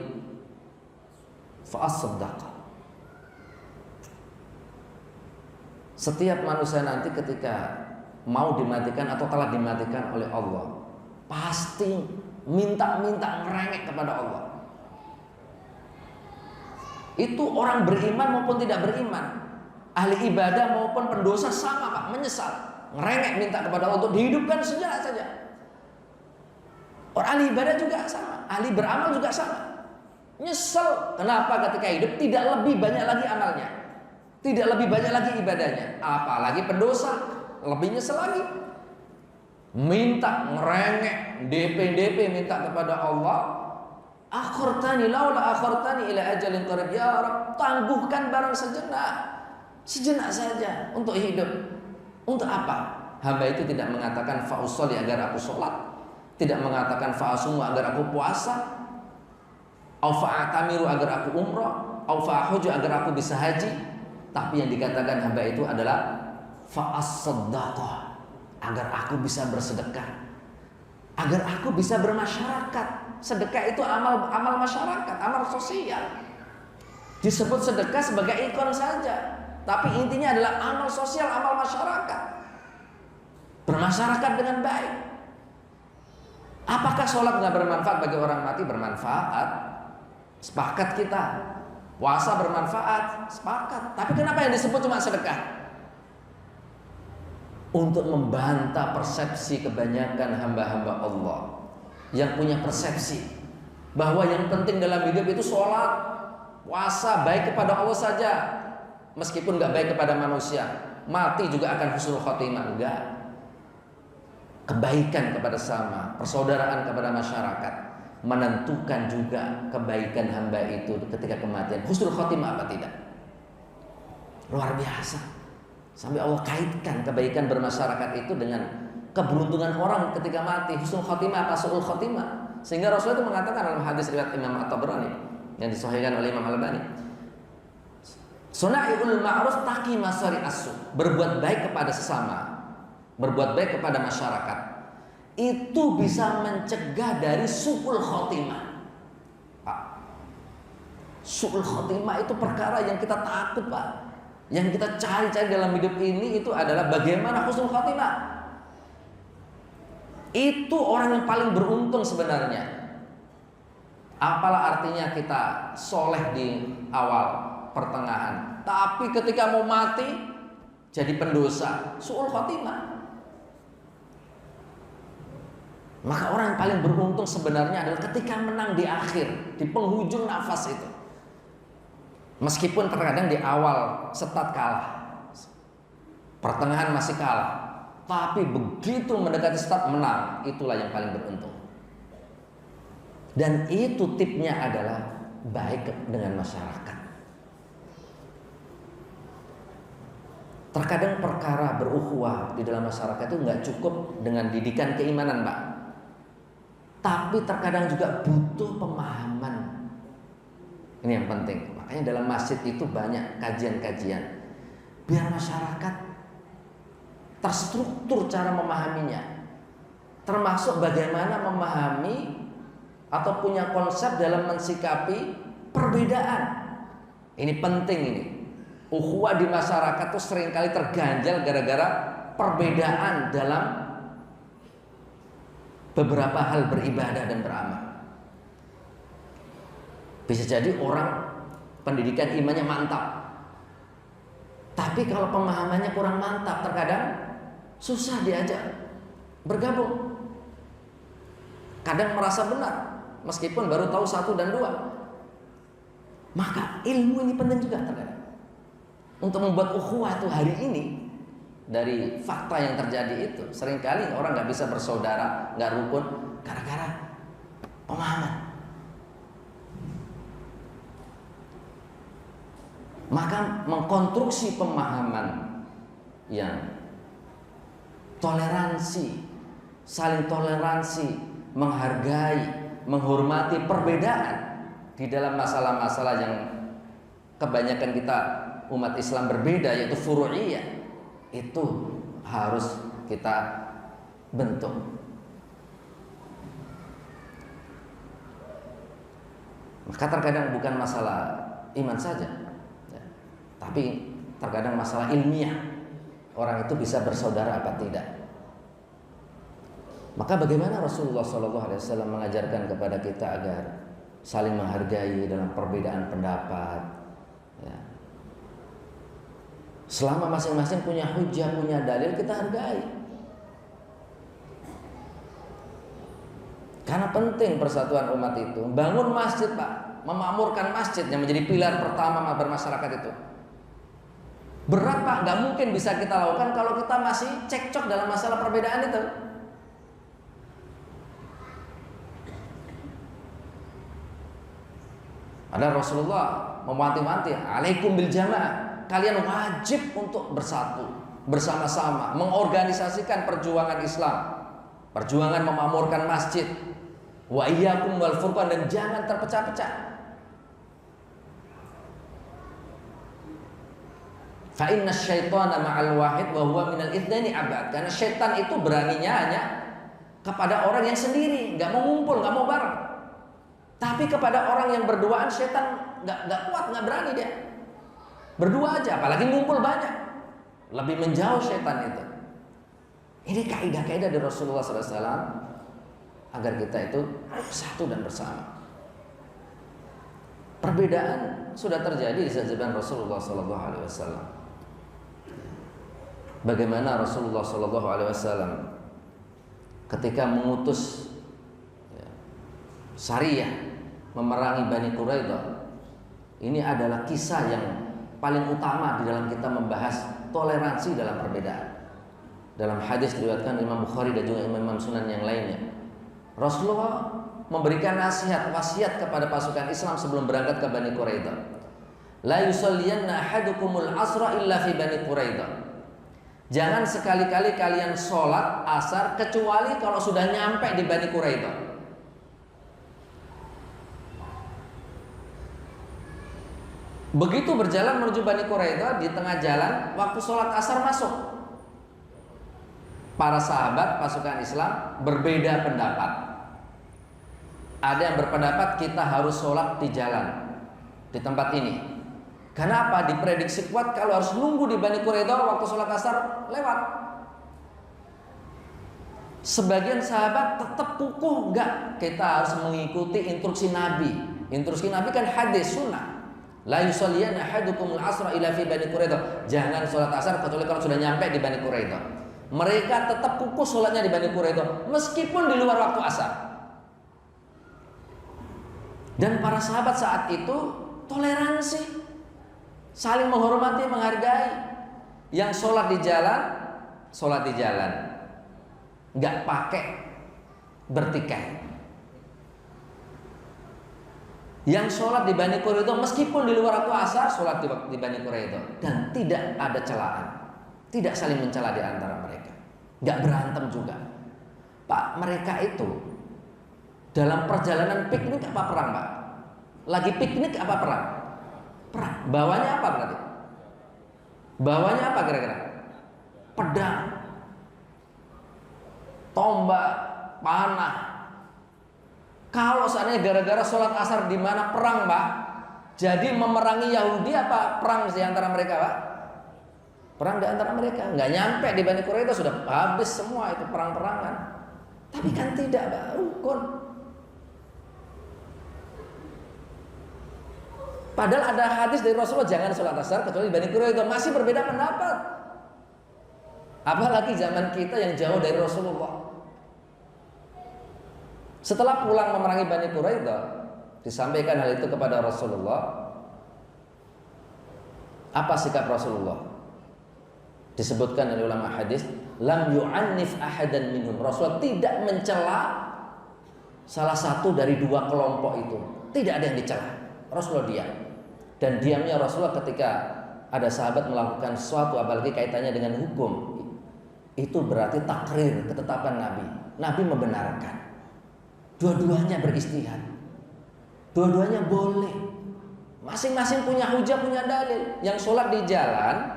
fa asaddaqa. Setiap manusia nanti ketika mau dimatikan atau telah dimatikan oleh Allah, pasti minta-minta ngerengek kepada Allah. Itu orang beriman maupun tidak beriman, ahli ibadah maupun pendosa sama Pak, menyesal, ngerengek minta kepada Allah untuk dihidupkan sejenak saja. Orang ahli ibadah juga sama, ahli beramal juga sama, nyesel. Kenapa ketika hidup tidak lebih banyak lagi amalnya, tidak lebih banyak lagi ibadahnya, apalagi pendosa lebih nyesel lagi. Minta ngerengek, DP minta kepada Allah, akhirtani laula akhirtani ila ajalin qarib, ya Rabb, tangguhkan barang sejenak saja untuk hidup. Untuk apa? Hamba itu tidak mengatakan fa'usolli agar aku sholat, tidak mengatakan fa'asumu agar aku puasa, au fa'atamiru agar aku umrah, au fa'ahuju agar aku bisa haji. Tapi yang dikatakan hamba itu adalah fa'as-saddaqah, agar aku bisa bersedekah, agar aku bisa bermasyarakat. Sedekah itu amal masyarakat, amal sosial. Disebut sedekah sebagai ikon saja, tapi intinya adalah amal sosial, amal masyarakat. Bermasyarakat dengan baik. Apakah sholat nggak bermanfaat bagi orang mati? Bermanfaat. Sepakat kita. Puasa bermanfaat, sepakat. Tapi kenapa yang disebut cuma sedekah? Untuk membantah persepsi kebanyakan hamba-hamba Allah yang punya persepsi bahwa yang penting dalam hidup itu sholat, puasa, baik kepada Allah saja, meskipun nggak baik kepada manusia, mati juga akan husnul khotimah. Enggak. Kebaikan kepada sama, persaudaraan kepada masyarakat menentukan juga kebaikan hamba itu ketika kematian, husnul khotimah apa tidak. Luar biasa. Sampai Allah kaitkan kebaikan bermasyarakat itu dengan keberuntungan orang ketika mati, husnul khotimah apa su'ul khotimah. Sehingga Rasulullah itu mengatakan dalam hadis riwayat Imam At-Tabrani yang disahihkan oleh Imam Al-Albani, Suna'iul ma'ruf taqi masari as-su', berbuat baik kepada sesama, berbuat baik kepada masyarakat, itu bisa mencegah dari su'ul khotimah. Pak, su'ul khotimah itu perkara yang kita takut, Pak. Yang kita cari-cari dalam hidup ini itu adalah bagaimana husnul khotimah. Itu orang yang paling beruntung sebenarnya. Apalah artinya kita soleh di awal, pertengahan, tapi ketika mau mati jadi pendosa, su'ul khotimah. Maka orang yang paling beruntung sebenarnya adalah ketika menang di akhir, di penghujung nafas itu. Meskipun terkadang di awal setat kalah, pertengahan masih kalah, tapi begitu mendekati setat menang, itulah yang paling beruntung. Dan itu tipnya adalah baik dengan masyarakat. Terkadang perkara berukhuwah di dalam masyarakat itu nggak cukup dengan didikan keimanan, Pak. Tapi terkadang juga butuh pemahaman. Ini yang penting. Makanya dalam masjid itu banyak kajian-kajian biar masyarakat terstruktur cara memahaminya, termasuk bagaimana memahami atau punya konsep dalam mensikapi perbedaan. Ini penting ini. Ukhuwah di masyarakat itu seringkali terganjal gara-gara perbedaan dalam beberapa hal beribadah dan beramal. Bisa jadi orang pendidikan imannya mantap, tapi kalau pemahamannya kurang mantap, terkadang susah diajak bergabung. Kadang merasa benar meskipun baru tahu 1 dan 2. Maka ilmu ini penting juga terkadang untuk membuat ukhuwah itu hari ini. Dari fakta yang terjadi itu seringkali orang nggak bisa bersaudara, nggak rukun gara-gara pemahaman. Maka mengkonstruksi pemahaman yang toleransi, saling toleransi, menghargai, menghormati perbedaan di dalam masalah-masalah yang kebanyakan kita umat Islam berbeda, yaitu furu'iyah, itu harus kita bentuk. Maka terkadang bukan masalah iman saja, ya, tapi terkadang masalah ilmiah, orang itu bisa bersaudara apa tidak. Maka bagaimana Rasulullah SAW mengajarkan kepada kita agar saling menghargai dalam perbedaan pendapat, ya. Selama masing-masing punya hujah, punya dalil, kita hargai. Karena penting persatuan umat itu. Bangun masjid, Pak, memakmurkan masjid yang menjadi pilar pertama bermasyarakat itu. Berat, Pak, gak mungkin bisa kita lakukan kalau kita masih cekcok dalam masalah perbedaan itu. Ada Rasulullah mewanti-wanti, alaikum bil jamaah. Kalian wajib untuk bersatu, bersama-sama, mengorganisasikan perjuangan Islam, perjuangan memakmurkan masjid. Wa iyyakum wal furqan, dan jangan terpecah-pecah. Fa inna syaitana ma'al wahid wa huwa minal itsnaini abad. Karena syaitan itu beraninya hanya kepada orang yang sendiri, nggak mau ngumpul, nggak mau bareng. Tapi kepada orang yang berduaan, syaitan nggak kuat, nggak berani dia. Berdua aja, apalagi ngumpul banyak, lebih menjauh syaitan itu. Ini kaidah-kaidah dari Rasulullah SAW agar kita itu satu dan bersama. Perbedaan sudah terjadi di zaman Rasulullah SAW. Bagaimana Rasulullah SAW ketika mengutus Sariyah memerangi Bani Quraidah, ini adalah kisah yang paling utama di dalam kita membahas toleransi dalam perbedaan. Dalam hadis diriwayatkan Imam Bukhari dan juga Imam Sunan yang lainnya, Rasulullah memberikan nasihat, wasiat kepada pasukan Islam sebelum berangkat ke Bani Quraidah. La yusalliyanna ahadukumul asra illa fi Bani Quraidah. Jangan sekali-kali kalian sholat asar kecuali kalau sudah nyampe di Bani Quraidah. Begitu berjalan menuju Bani Quraidah, di tengah jalan waktu sholat asar masuk. Para sahabat pasukan Islam berbeda pendapat. Ada yang berpendapat kita harus sholat di jalan, di tempat ini. Kenapa? Diprediksi kuat kalau harus nunggu di Bani Quraidah waktu sholat asar lewat. Sebagian sahabat tetap kukuh, enggak, kita harus mengikuti instruksi Nabi. Instruksi Nabi kan hadis sunnah. La yusalliyanna ahadukumul asra ila fi Bani Quraidah. Jangan sholat asar kecuali kalau sudah nyampe di Bani Quraidah. Mereka tetap kukuh sholatnya di Bani Quraidah meskipun di luar waktu asar. Dan para sahabat saat itu toleransi, saling menghormati, menghargai. Yang sholat di jalan, nggak pakai bertikai. Yang sholat di Bani Quraidah meskipun di luar waktu asar, sholat di Bani Quraidah, dan tidak ada celaan, tidak saling mencela di antara mereka, nggak berantem juga. Pak, mereka itu dalam perjalanan piknik apa perang, Pak? Lagi piknik apa perang? Perang. Bawanya apa berarti? Bawanya apa kira-kira? Pedang, tombak, panah. Kalau seandainya gara-gara sholat asar di mana perang, Pak, jadi memerangi Yahudi apa perang di antara mereka, Pak? Perang di antara mereka. Nggak nyampe di Bani Quraidah sudah habis semua itu perang-perangan. Tapi kan tidak, Pak, rukun. Padahal ada hadis dari Rasulullah jangan sholat asar kecuali di Bani Quraidah, masih berbeda pendapat. Apalagi zaman kita yang jauh dari Rasulullah. Setelah pulang memerangi Bani Quraidah, disampaikan hal itu kepada Rasulullah. Apa sikap Rasulullah? Disebutkan oleh ulama hadis, lam yu'annif ahadan minhum. Rasulullah tidak mencela salah satu dari dua kelompok itu, tidak ada yang dicela. Rasulullah diam. Dan diamnya Rasulullah ketika ada sahabat melakukan sesuatu, apalagi kaitannya dengan hukum, itu berarti takrir ketetapan Nabi. Nabi membenarkan. Dua-duanya beristihad. Dua-duanya boleh. Masing-masing punya hujah, punya dalil. Yang sholat di jalan,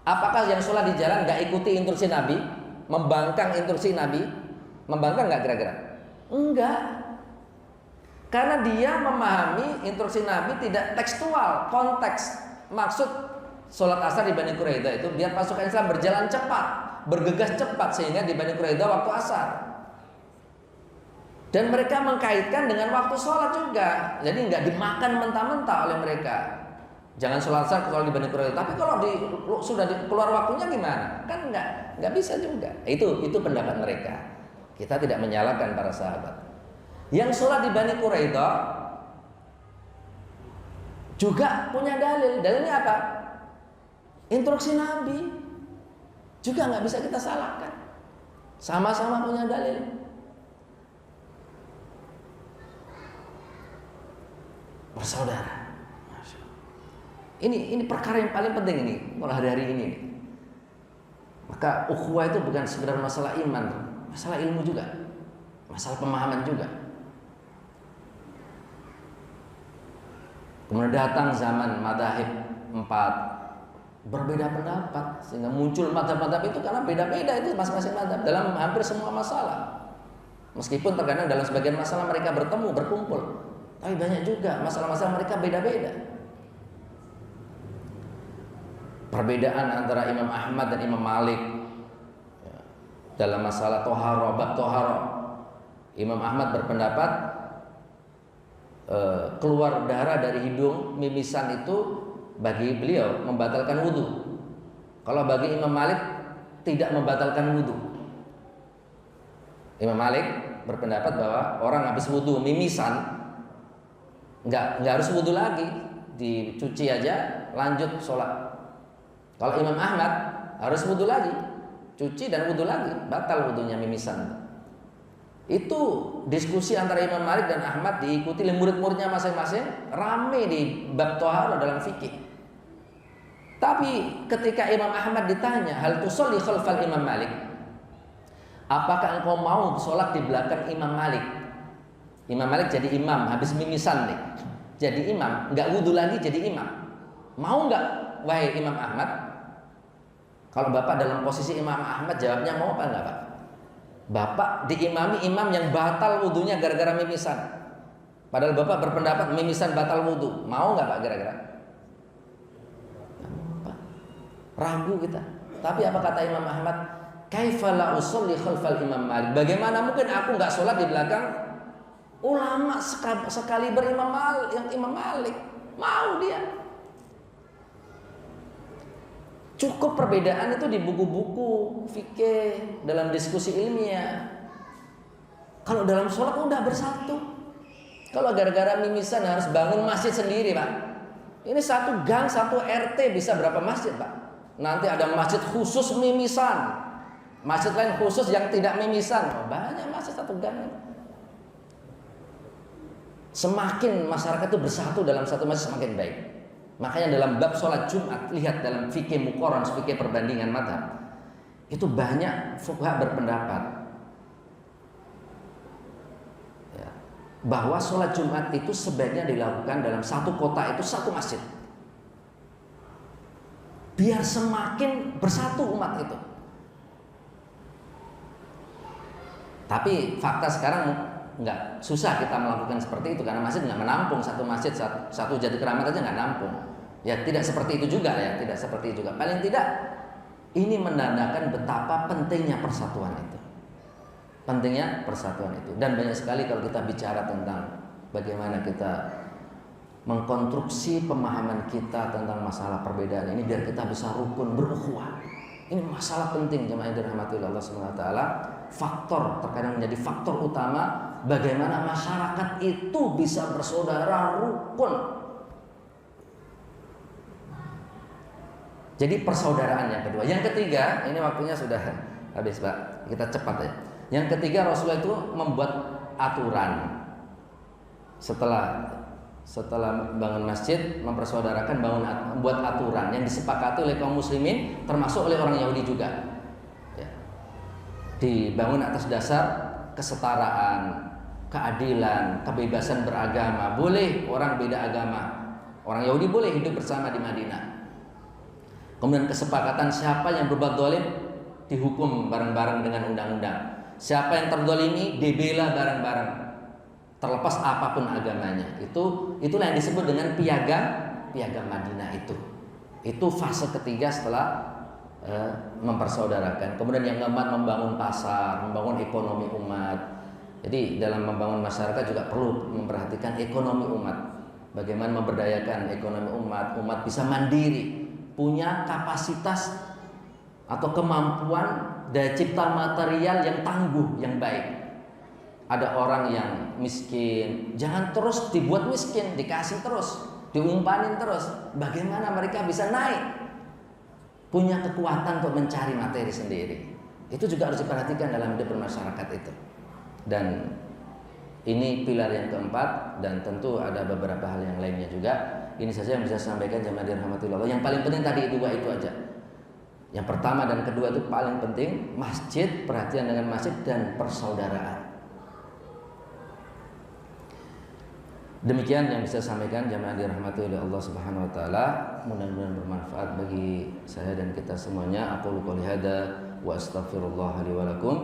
apakah yang sholat di jalan gak ikuti instruksi Nabi? Membangkang instruksi Nabi? Membangkang gak kira-kira? Enggak. Karena dia memahami instruksi Nabi tidak tekstual, konteks. Maksud sholat asar di Bani Quraidah itu biar pasukan Islam berjalan cepat, bergegas cepat, sehingga di Bani Quraidah waktu asar. Dan mereka mengkaitkan dengan waktu sholat juga. Jadi nggak dimakan mentah-mentah oleh mereka. Jangan sholat asar kalau di Bani Quraidah. Tapi kalau sudah keluar waktunya gimana? Kan nggak bisa juga. Itu pendapat mereka. Kita tidak menyalahkan para sahabat. Yang sholat di Bani Quraidah juga punya dalil. Dalilnya apa? Instruksi Nabi. Juga nggak bisa kita salahkan. Sama-sama punya dalil. Bersaudara. Ini perkara yang paling penting ini mulai hari ini. Maka ukhuwah itu bukan sekedar masalah iman, masalah ilmu juga, masalah pemahaman juga. Kemudian datang zaman madzhab 4, berbeda pendapat, sehingga muncul madzhab-madzhab itu karena beda-beda itu masing-masing madzhab dalam hampir semua masalah. Meskipun terkadang dalam sebagian masalah mereka bertemu, berkumpul, tapi banyak juga masalah-masalah mereka beda-beda. Perbedaan antara Imam Ahmad dan Imam Malik dalam masalah toharo, bab toharo. Imam Ahmad berpendapat keluar darah dari hidung, mimisan itu bagi beliau membatalkan wudhu. Kalau bagi Imam Malik tidak membatalkan wudhu. Imam Malik berpendapat bahwa orang habis wudhu mimisan nggak harus wudhu lagi, dicuci aja lanjut sholat. Kalau Imam Ahmad harus wudhu lagi, cuci dan wudhu lagi, batal wudhunya mimisan. Itu diskusi antara Imam Malik dan Ahmad diikuti oleh murid-muridnya masing-masing, rame di bab toharo dalam fikih. Tapi ketika Imam Ahmad ditanya, hal tusolli khalfal Imam Malik, apakah engkau mau sholat di belakang Imam Malik? Imam Malik jadi imam, habis mimisan nih, jadi imam, nggak wudhu lagi jadi imam. Mau nggak, wahai Imam Ahmad? Kalau bapak dalam posisi Imam Ahmad, jawabnya mau apa enggak, Pak? Bapak diimami imam yang batal wudhunya gara-gara mimisan. Padahal bapak berpendapat mimisan batal wudhu. Mau nggak, Pak, kira-kira? Ragu kita. Tapi apa kata Imam Ahmad? Kaifa la usolli khalfal Imam Malik? Bagaimana mungkin aku nggak sholat di belakang ulama sekali berimam Malik, yang Imam Malik? Mau dia. Cukup perbedaan itu di buku-buku fikih, dalam diskusi ilmiah. Kalau dalam sholat udah bersatu. Kalau gara-gara mimisan harus bangun masjid sendiri, Pak. Ini satu gang, satu RT bisa berapa masjid, Pak? Nanti ada masjid khusus mimisan, masjid lain khusus yang tidak mimisan. Oh, banyak masjid satu gang. Semakin masyarakat itu bersatu dalam satu masjid semakin baik. Makanya dalam bab sholat Jumat, lihat dalam fikih muqaran, fikih perbandingan madzhab, itu banyak fuqaha berpendapat ya, bahwa sholat Jumat itu sebaiknya dilakukan dalam satu kota, itu satu masjid, biar semakin bersatu umat itu. Tapi fakta sekarang nggak, susah kita melakukan seperti itu karena masjid nggak menampung, satu masjid satu Jati Keramat aja nggak nampung. Ya tidak seperti itu juga ya, tidak seperti itu juga. Paling tidak ini menandakan betapa pentingnya persatuan itu. Pentingnya persatuan itu. Dan banyak sekali kalau kita bicara tentang bagaimana kita mengkonstruksi pemahaman kita tentang masalah perbedaan ini biar kita bisa rukun, berukhuwah. Ini masalah penting jemaah yang dirahmati Allah Subhanahu wa taala. Faktor terkadang menjadi faktor utama bagaimana masyarakat itu bisa bersaudara, rukun. Jadi persaudaraan yang kedua. Yang ketiga, ini waktunya sudah habis, Pak. Kita cepat ya. Yang ketiga, Rasulullah itu membuat aturan. Setelah bangun masjid, mempersaudarakan, membuat aturan yang disepakati oleh kaum muslimin, termasuk oleh orang Yahudi juga. Ya. Dibangun atas dasar kesetaraan, keadilan, kebebasan beragama. Boleh orang beda agama, orang Yahudi boleh hidup bersama di Madinah. Kemudian kesepakatan siapa yang berbuat zalim dihukum bareng-bareng dengan undang-undang. Siapa yang terzalimi dibela bareng-bareng, terlepas apapun agamanya. Itulah yang disebut dengan piagam Madinah itu. Itu fase ketiga setelah mempersaudarakan. Kemudian yang keempat, membangun pasar, membangun ekonomi umat. Jadi dalam membangun masyarakat juga perlu memperhatikan ekonomi umat. Bagaimana memberdayakan ekonomi umat bisa mandiri, punya kapasitas atau kemampuan daya cipta material yang tangguh, yang baik. Ada orang yang miskin, jangan terus dibuat miskin, dikasih terus, diumpanin terus. Bagaimana mereka bisa naik, punya kekuatan untuk mencari materi sendiri. Itu juga harus diperhatikan dalam hidup bermasyarakat itu. Dan ini pilar yang keempat, dan tentu ada beberapa hal yang lainnya juga. Ini saja yang bisa saya sampaikan jemaah dirahmati Allah. Yang paling penting tadi dua itu aja. Yang pertama dan kedua itu paling penting, masjid, perhatian dengan masjid, dan persaudaraan. Demikian yang bisa saya sampaikan jemaah dirahmati oleh Allah Subhanahu wa taala. Mudah-mudahan bermanfaat bagi saya dan kita semuanya. Aqulu qouli hadza wa astaghfirullah li wa lakum.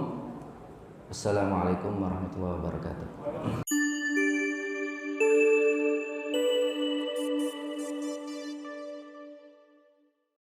Assalamualaikum warahmatullahi wabarakatuh.